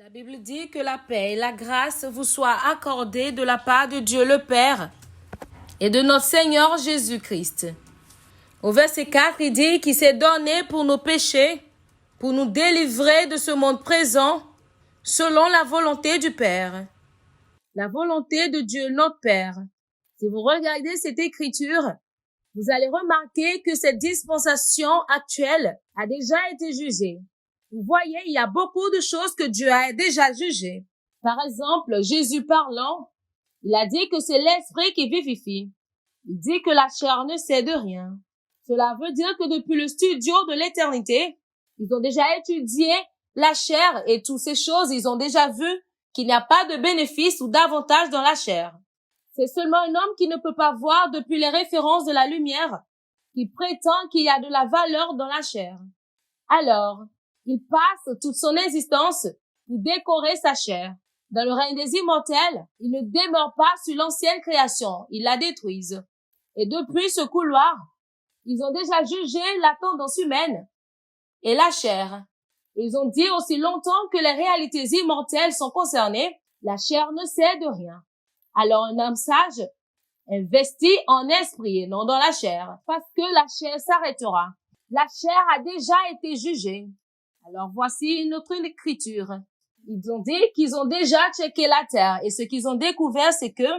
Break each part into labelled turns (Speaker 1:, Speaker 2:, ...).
Speaker 1: La Bible dit que la paix et la grâce vous soient accordées de la part de Dieu le Père et de notre Seigneur Jésus-Christ. Au verset 4, il dit qu'il s'est donné pour nos péchés, pour nous délivrer de ce monde présent, selon la volonté du Père. La volonté de Dieu, notre Père. Si vous regardez cette écriture, vous allez remarquer que cette dispensation actuelle a déjà été jugée. Vous voyez, il y a beaucoup de choses que Dieu a déjà jugées. Par exemple, Jésus parlant, il a dit que c'est l'esprit qui vivifie. Il dit que la chair ne sait de rien. Cela veut dire que depuis le studio de l'éternité, ils ont déjà étudié la chair et toutes ces choses. Ils ont déjà vu qu'il n'y a pas de bénéfice ou d'avantage dans la chair. C'est seulement un homme qui ne peut pas voir depuis les références de la lumière, qui prétend qu'il y a de la valeur dans la chair. Alors, il passe toute son existence pour décorer sa chair. Dans le règne des immortels, il ne demeure pas sur l'ancienne création, ils la détruisent. Et depuis ce couloir, ils ont déjà jugé la tendance humaine et la chair. Ils ont dit aussi longtemps que les réalités immortelles sont concernées, la chair ne sait de rien. Alors un homme sage investit en esprit et non dans la chair, parce que la chair s'arrêtera. La chair a déjà été jugée. Alors voici une autre écriture. Ils ont dit qu'ils ont déjà checké la terre et ce qu'ils ont découvert, c'est que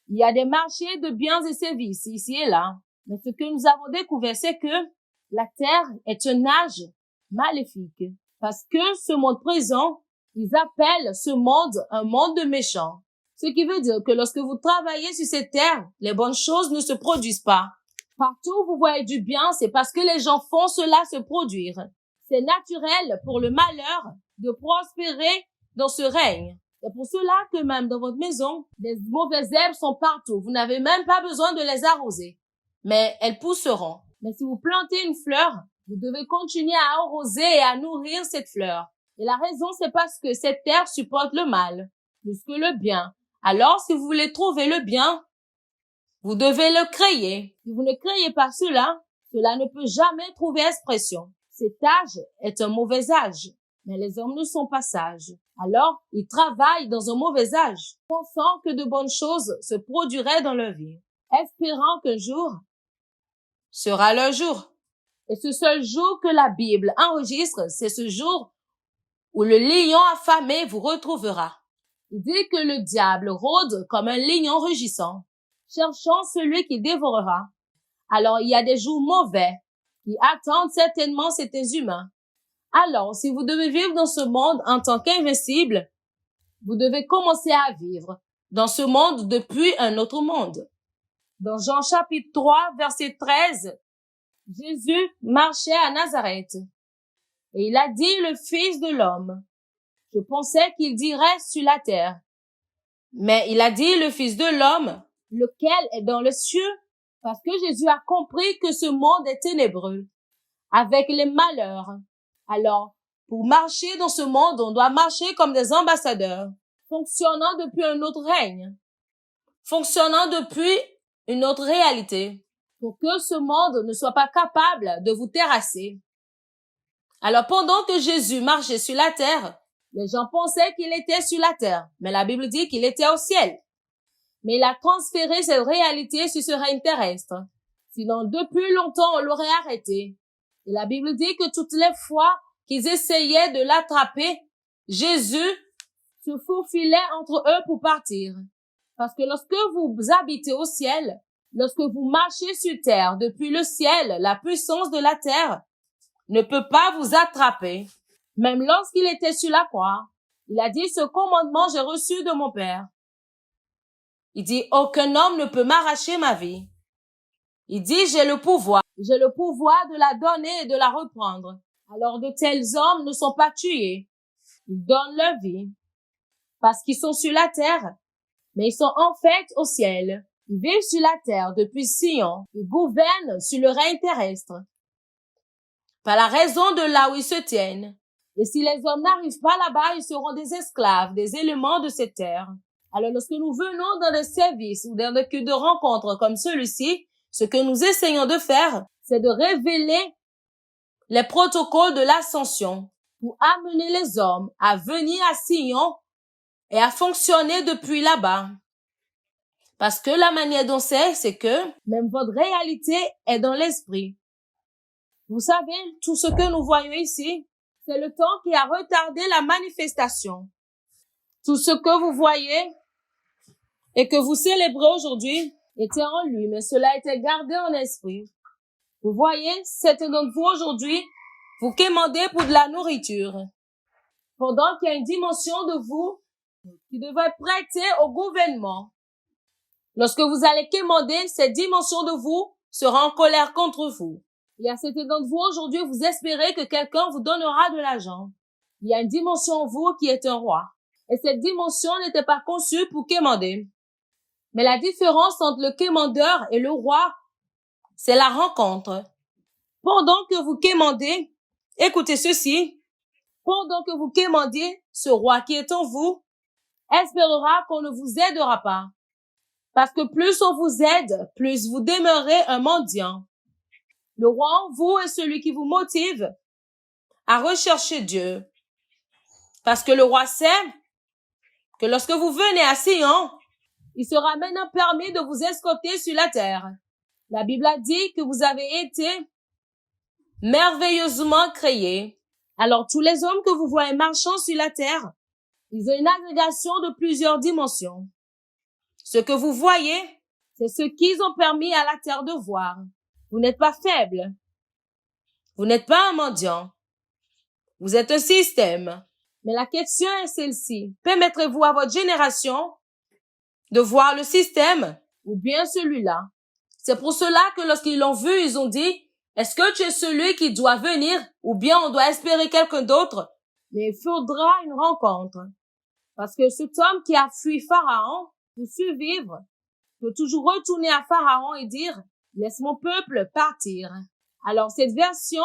Speaker 1: il y a des marchés de biens et services ici et là. Mais ce que nous avons découvert, c'est que la terre est un âge maléfique. Parce que ce monde présent, ils appellent ce monde un monde de méchants. Ce qui veut dire que lorsque vous travaillez sur cette terre, les bonnes choses ne se produisent pas. Partout où vous voyez du bien, c'est parce que les gens font cela se produire. C'est naturel pour le malheur de prospérer dans ce règne. C'est pour cela que même dans votre maison, des mauvaises herbes sont partout. Vous n'avez même pas besoin de les arroser. Mais elles pousseront. Mais si vous plantez une fleur, vous devez continuer à arroser et à nourrir cette fleur. Et la raison, c'est parce que cette terre supporte le mal, plus que le bien. Alors, si vous voulez trouver le bien, vous devez le créer. Si vous ne créez pas cela, cela ne peut jamais trouver expression. Cet âge est un mauvais âge, mais les hommes ne sont pas sages. Alors, ils travaillent dans un mauvais âge, pensant que de bonnes choses se produiraient dans leur vie, espérant qu'un jour sera leur jour. Et ce seul jour que la Bible enregistre, c'est ce jour où le lion affamé vous retrouvera. Il dit que le diable rôde comme un lion rugissant, cherchant celui qui dévorera. Alors, il y a des jours mauvais qui attendent certainement ces humains. Alors, si vous devez vivre dans ce monde en tant qu'invincible, vous devez commencer à vivre dans ce monde depuis un autre monde. Dans Jean chapitre 3, verset 13, Jésus marchait à Nazareth et il a dit le Fils de l'homme. Je pensais qu'il dirait sur la terre, mais il a dit le Fils de l'homme, lequel est dans les cieux, parce que Jésus a compris que ce monde est ténébreux, avec les malheurs. Alors, pour marcher dans ce monde, on doit marcher comme des ambassadeurs, fonctionnant depuis un autre règne, fonctionnant depuis une autre réalité, pour que ce monde ne soit pas capable de vous terrasser. Alors, pendant que Jésus marchait sur la terre, les gens pensaient qu'il était sur la terre, mais la Bible dit qu'il était au ciel. Mais il a transféré cette réalité sur ce règne terrestre. Sinon, depuis longtemps, on l'aurait arrêté. Et la Bible dit que toutes les fois qu'ils essayaient de l'attraper, Jésus se faufilait entre eux pour partir. Parce que lorsque vous habitez au ciel, lorsque vous marchez sur terre, depuis le ciel, la puissance de la terre ne peut pas vous attraper. Même lorsqu'il était sur la croix, il a dit, ce commandement j'ai reçu de mon Père. Il dit, aucun homme ne peut m'arracher ma vie. Il dit, j'ai le pouvoir de la donner et de la reprendre. Alors de tels hommes ne sont pas tués. Ils donnent leur vie parce qu'ils sont sur la terre, mais ils sont en fait au ciel. Ils vivent sur la terre depuis Sion. Ils gouvernent sur le règne terrestre par la raison de là où ils se tiennent. Et si les hommes n'arrivent pas là-bas, ils seront des esclaves, des éléments de cette terre. Alors lorsque nous venons dans des services ou dans des lieux de rencontres comme celui-ci, ce que nous essayons de faire, c'est de révéler les protocoles de l'ascension pour amener les hommes à venir à Sion et à fonctionner depuis là-bas. Parce que la manière dont c'est que même votre réalité est dans l'esprit. Vous savez, tout ce que nous voyons ici, c'est le temps qui a retardé la manifestation. Tout ce que vous voyez et que vous célébrez aujourd'hui était en lui, mais cela a été gardé en esprit. Vous voyez, certains d'entre vous aujourd'hui, vous quémandez pour de la nourriture, pendant qu'il y a une dimension de vous qui devrait prêter au gouvernement. Lorsque vous allez quémander, cette dimension de vous sera en colère contre vous. Il y a certains d'entre vous aujourd'hui, vous espérez que quelqu'un vous donnera de l'argent. Il y a une dimension en vous qui est un roi. Et cette dimension n'était pas conçue pour quémander. Mais la différence entre le quémandeur et le roi, c'est la rencontre. Pendant que vous quémandez, écoutez ceci, pendant que vous quémandiez, ce roi qui est en vous espérera qu'on ne vous aidera pas. Parce que plus on vous aide, plus vous demeurez un mendiant. Le roi en vous est celui qui vous motive à rechercher Dieu. Parce que le roi sait que lorsque vous venez à Sion, il sera maintenant permis de vous escorter sur la terre. La Bible a dit que vous avez été merveilleusement créés. Alors tous les hommes que vous voyez marchant sur la terre, ils ont une agrégation de plusieurs dimensions. Ce que vous voyez, c'est ce qu'ils ont permis à la terre de voir. Vous n'êtes pas faible. Vous n'êtes pas un mendiant. Vous êtes un système. Mais la question est celle-ci. Permettrez-vous à votre génération de voir le système ou bien celui-là? C'est pour cela que lorsqu'ils l'ont vu, ils ont dit, est-ce que tu es celui qui doit venir ou bien on doit espérer quelqu'un d'autre? Mais il faudra une rencontre. Parce que cet homme qui a fui Pharaon pour survivre peut toujours retourner à Pharaon et dire, laisse mon peuple partir. Alors cette version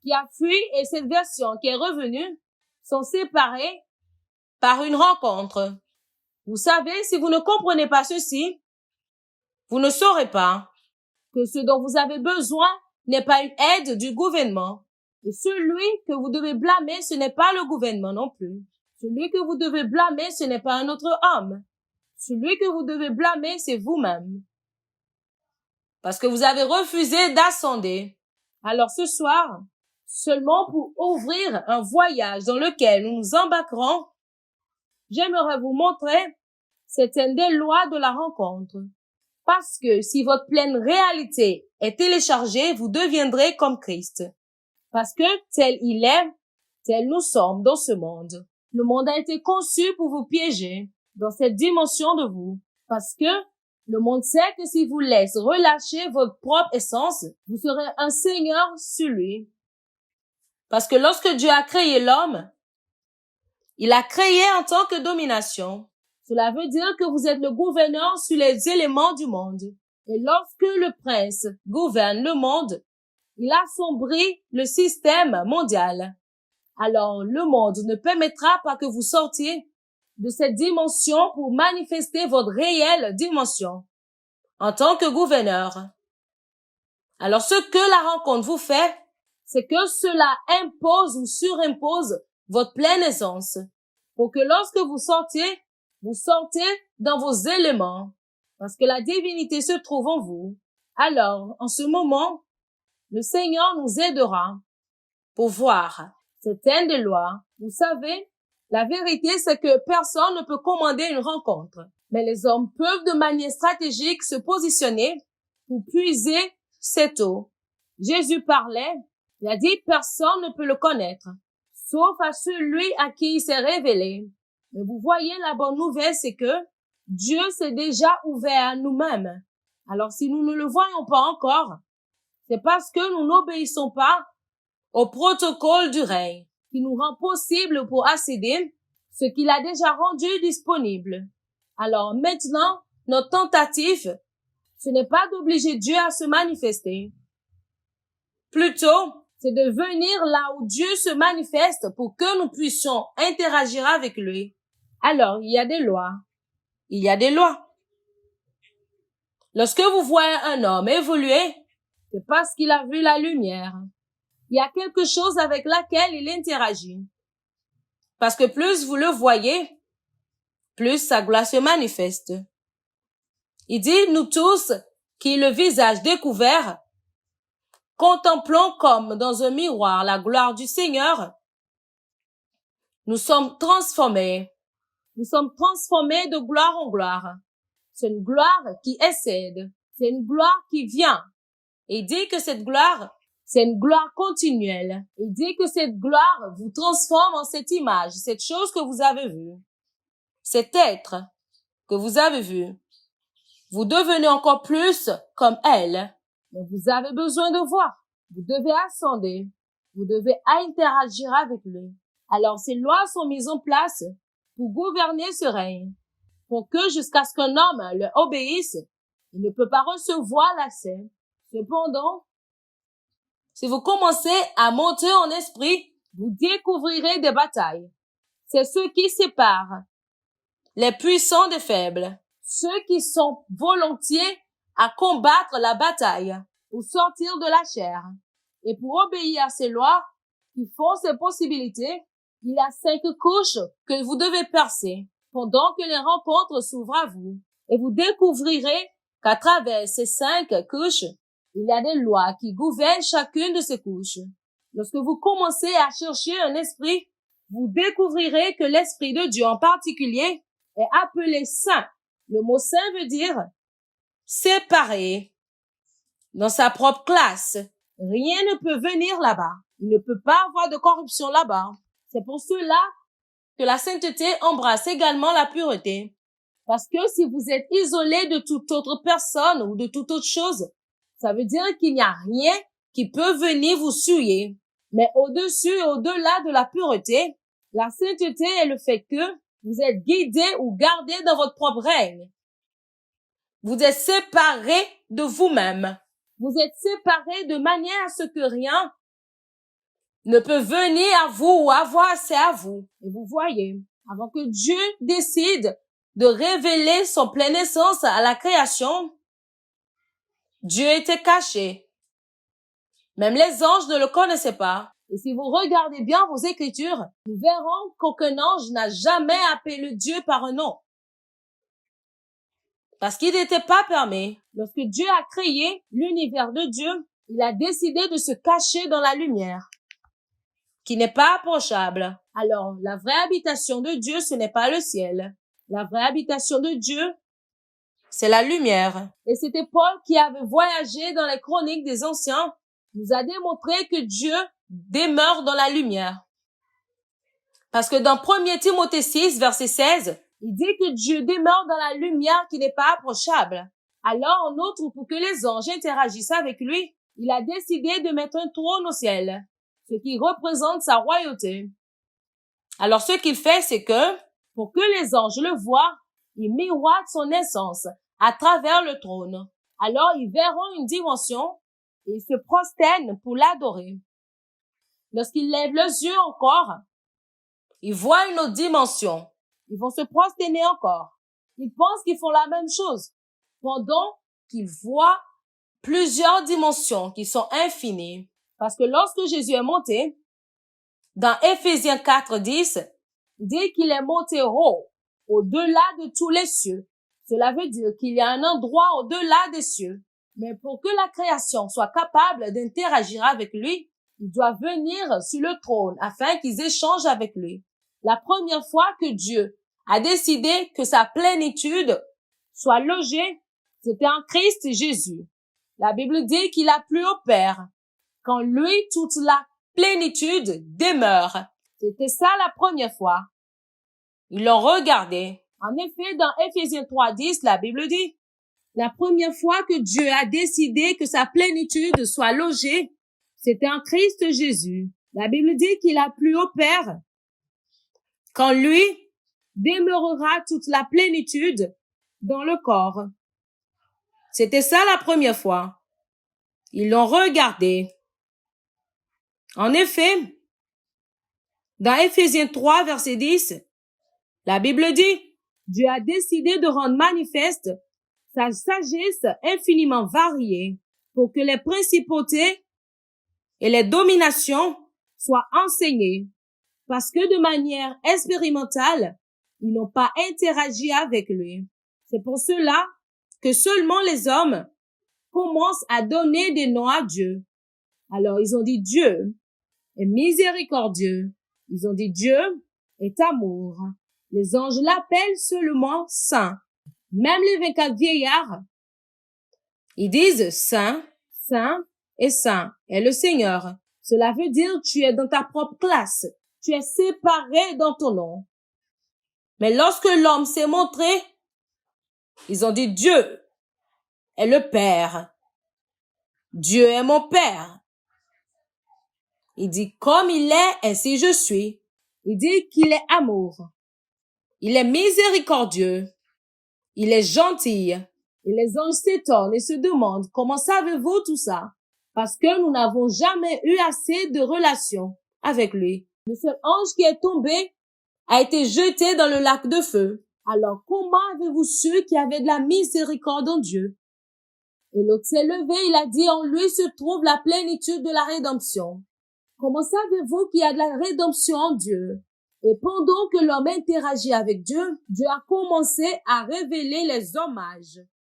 Speaker 1: qui a fui et cette version qui est revenue sont séparées par une rencontre. Vous savez, si vous ne comprenez pas ceci, vous ne saurez pas que ce dont vous avez besoin n'est pas une aide du gouvernement. Et celui que vous devez blâmer, ce n'est pas le gouvernement non plus. Celui que vous devez blâmer, ce n'est pas un autre homme. Celui que vous devez blâmer, c'est vous-même. Parce que vous avez refusé d'ascender. Alors ce soir, seulement pour ouvrir un voyage dans lequel nous nous embarquerons, j'aimerais vous montrer certaines des lois de la rencontre. Parce que si votre pleine réalité est téléchargée, vous deviendrez comme Christ. Parce que tel il est, tel nous sommes dans ce monde. Le monde a été conçu pour vous piéger dans cette dimension de vous. Parce que le monde sait que si vous laissez relâcher votre propre essence, vous serez un seigneur sur lui. Parce que lorsque Dieu a créé l'homme, il a créé en tant que domination. Cela veut dire que vous êtes le gouverneur sur les éléments du monde. Et lorsque le prince gouverne le monde, il assombrit le système mondial. Alors le monde ne permettra pas que vous sortiez de cette dimension pour manifester votre réelle dimension en tant que gouverneur. Alors ce que la rencontre vous fait, c'est que cela impose ou surimpose votre pleine essence pour que lorsque vous sortez dans vos éléments parce que la divinité se trouve en vous. Alors, en ce moment, le Seigneur nous aidera pour voir certaines des lois. Vous savez, la vérité, c'est que personne ne peut commander une rencontre. Mais les hommes peuvent de manière stratégique se positionner pour puiser cette eau. Jésus parlait, il a dit, personne ne peut le connaître, sauf à celui à qui il s'est révélé. Mais vous voyez, la bonne nouvelle, c'est que Dieu s'est déjà ouvert à nous-mêmes. Alors si nous ne le voyons pas encore, c'est parce que nous n'obéissons pas au protocole du règne qui nous rend possible pour accéder ce qu'il a déjà rendu disponible. Alors maintenant, notre tentative, ce n'est pas d'obliger Dieu à se manifester. Plutôt, c'est de venir là où Dieu se manifeste pour que nous puissions interagir avec lui. Alors, il y a des lois. Il y a des lois. Lorsque vous voyez un homme évoluer, c'est parce qu'il a vu la lumière. Il y a quelque chose avec laquelle il interagit. Parce que plus vous le voyez, plus sa gloire se manifeste. Il dit, nous tous, qui le visage découvert, contemplons comme dans un miroir la gloire du Seigneur, nous sommes transformés. Nous sommes transformés de gloire en gloire. C'est une gloire qui excède. C'est une gloire qui vient. Il dit que cette gloire, c'est une gloire continuelle. Il dit que cette gloire vous transforme en cette image, cette chose que vous avez vue, cet être que vous avez vu. Vous devenez encore plus comme elle, mais vous avez besoin de voir. Vous devez ascender. Vous devez interagir avec lui. Alors, ces lois sont mises en place pour gouverner ce règne, pour que jusqu'à ce qu'un homme le obéisse, il ne peut pas recevoir l'accès. Cependant, si vous commencez à monter en esprit, vous découvrirez des batailles. C'est ceux qui séparent les puissants des faibles, ceux qui sont volontiers à combattre la bataille pour sortir de la chair et pour obéir à ces lois qui font ces possibilités. Il y a 5 couches que vous devez percer pendant que les rencontres s'ouvrent à vous. Et vous découvrirez qu'à travers ces 5 couches, il y a des lois qui gouvernent chacune de ces couches. Lorsque vous commencez à chercher un esprit, vous découvrirez que l'esprit de Dieu en particulier est appelé saint. Le mot saint veut dire séparé dans sa propre classe. Rien ne peut venir là-bas. Il ne peut pas avoir de corruption là-bas. C'est pour cela que la sainteté embrasse également la pureté. Parce que si vous êtes isolé de toute autre personne ou de toute autre chose, ça veut dire qu'il n'y a rien qui peut venir vous souiller. Mais au-dessus et au-delà de la pureté, la sainteté est le fait que vous êtes guidé ou gardé dans votre propre règne. Vous êtes séparé de vous-même. Vous êtes séparé de manière à ce que rien ne peut venir à vous ou avoir accès à vous. Et vous voyez, avant que Dieu décide de révéler son pleine essence à la création, Dieu était caché. Même les anges ne le connaissaient pas. Et si vous regardez bien vos écritures, nous verrons qu'aucun ange n'a jamais appelé Dieu par un nom. Parce qu'il n'était pas permis. Lorsque Dieu a créé l'univers de Dieu, il a décidé de se cacher dans la lumière, qui n'est pas approchable. Alors, la vraie habitation de Dieu, ce n'est pas le ciel. La vraie habitation de Dieu, c'est la lumière. Et c'était Paul qui avait voyagé dans les chroniques des anciens, nous a démontré que Dieu demeure dans la lumière. Parce que dans 1 Timothée 6, verset 16, il dit que Dieu demeure dans la lumière qui n'est pas approchable. Alors, en outre, pour que les anges interagissent avec lui, il a décidé de mettre un trône au ciel, ce qui représente sa royauté. Alors, ce qu'il fait, c'est que, pour que les anges le voient, il miroite son essence à travers le trône. Alors, ils verront une dimension et ils se prosternent pour l'adorer. Lorsqu'ils lèvent les yeux encore, ils voient une autre dimension. Ils vont se prosterner encore. Ils pensent qu'ils font la même chose, pendant qu'ils voient plusieurs dimensions qui sont infinies. Parce que lorsque Jésus est monté, dans Éphésiens 4, 10, il dit qu'il est monté haut, au-delà de tous les cieux. Cela veut dire qu'il y a un endroit au-delà des cieux. Mais pour que la création soit capable d'interagir avec lui, il doit venir sur le trône afin qu'ils échangent avec lui. La première fois que Dieu a décidé que sa plénitude soit logée, c'était en Christ Jésus. La Bible dit qu'il a plu au Père. Quand lui, toute la plénitude demeure. C'était ça la première fois. Ils l'ont regardé. En effet, dans Éphésiens 3:10, la Bible dit, la première fois que Dieu a décidé que sa plénitude soit logée, c'était en Christ Jésus. La Bible dit qu'il a plu au Père. Quand lui demeurera toute la plénitude dans le corps. C'était ça la première fois. Ils l'ont regardé. En effet, dans Éphésiens 3, verset 10, la Bible dit, Dieu a décidé de rendre manifeste sa sagesse infiniment variée pour que les principautés et les dominations soient enseignées parce que de manière expérimentale, ils n'ont pas interagi avec lui. C'est pour cela que seulement les hommes commencent à donner des noms à Dieu. Alors, ils ont dit Dieu est miséricordieux. Ils ont dit Dieu est amour. Les anges l'appellent seulement saint. Même les 24 vieillards, ils disent saint, saint et saint est le Seigneur. Cela veut dire tu es dans ta propre classe. Tu es séparé dans ton nom. Mais lorsque l'homme s'est montré, ils ont dit Dieu est le Père. Dieu est mon Père. Il dit comme il est, ainsi je suis. Il dit qu'il est amour. Il est miséricordieux. Il est gentil. Et les anges s'étonnent et se demandent comment savez-vous tout ça? Parce que nous n'avons jamais eu assez de relations avec lui. Le seul ange qui est tombé a été jeté dans le lac de feu. Alors comment avez-vous su qu'il y avait de la miséricorde en Dieu? Et l'autre s'est levé, il a dit en lui se trouve la plénitude de la rédemption. Comment savez-vous qu'il y a de la rédemption en Dieu? Et pendant que l'homme interagit avec Dieu, Dieu a commencé à révéler les hommages.